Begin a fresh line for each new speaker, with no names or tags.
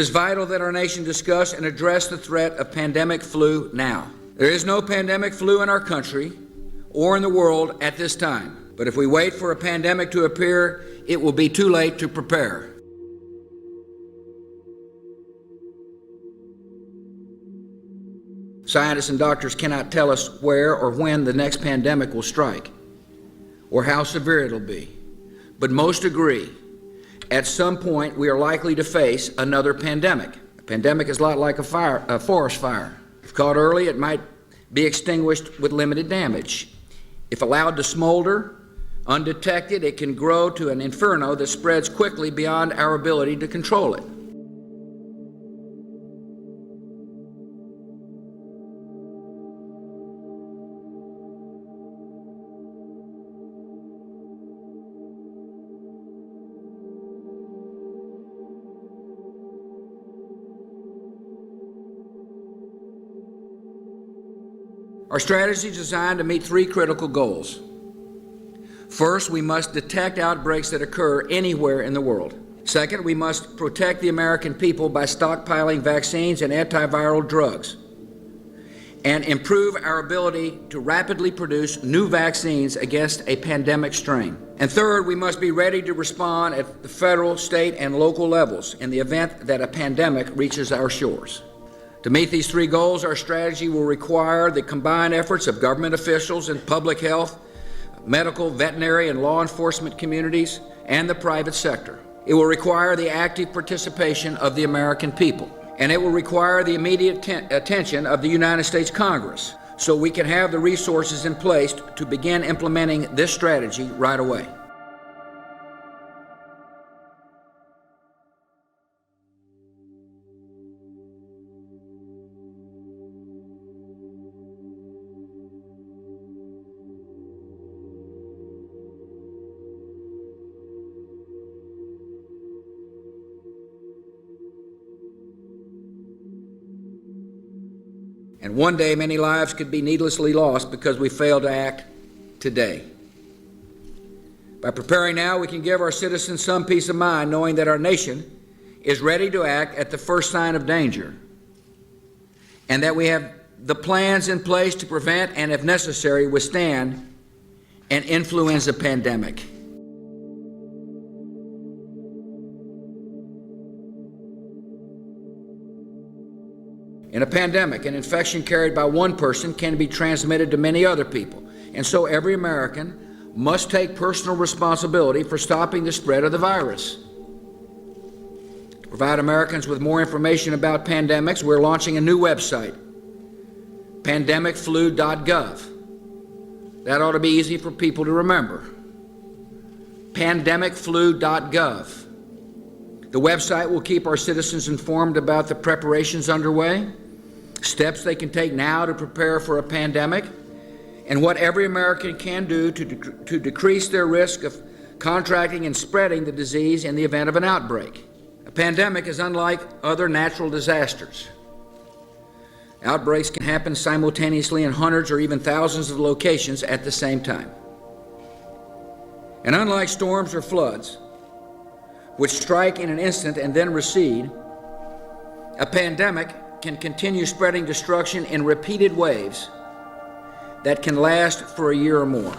It is vital that our nation discuss and address the threat of pandemic flu now. There is no pandemic flu in our country or in the world at this time. But if we wait for a pandemic to appear, it will be too late to prepare. Scientists and doctors cannot tell us where or when the next pandemic will strike or how severe it'll be. But most agree at some point we are likely to face another pandemic. A pandemic is a lot like a forest fire. If caught early, it might be extinguished with limited damage. If allowed to smolder undetected, it can grow to an inferno that spreads quickly beyond our ability to control it. Our strategy is designed to meet three critical goals. First, we must detect outbreaks that occur anywhere in the world. Second, we must protect the American people by stockpiling vaccines and antiviral drugs and improve our ability to rapidly produce new vaccines against a pandemic strain. And third, we must be ready to respond at the federal, state, and local levels in the event that a pandemic reaches our shores. To meet these three goals, our strategy will require the combined efforts of government officials and public health, medical, veterinary, and law enforcement communities, and the private sector. It will require the active participation of the American people, and it will require the immediate attention of the United States Congress, so we can have the resources in place to begin implementing this strategy right away. And one day, many lives could be needlessly lost because we failed to act today. By preparing now, we can give our citizens some peace of mind knowing that our nation is ready to act at the first sign of danger, and that we have the plans in place to prevent and, if necessary, withstand an influenza pandemic. In a pandemic, an infection carried by one person can be transmitted to many other people, and so every American must take personal responsibility for stopping the spread of the virus. To provide Americans with more information about pandemics, we're launching a new website, pandemicflu.gov. That ought to be easy for people to remember. Pandemicflu.gov. The website will keep our citizens informed about the preparations underway, steps they can take now to prepare for a pandemic, and what every American can do to decrease their risk of contracting and spreading the disease in the event of an outbreak. A pandemic is unlike other natural disasters. Outbreaks can happen simultaneously in hundreds or even thousands of locations at the same time. And unlike storms or floods, which strike in an instant and then recede, a pandemic can continue spreading destruction in repeated waves that can last for a year or more.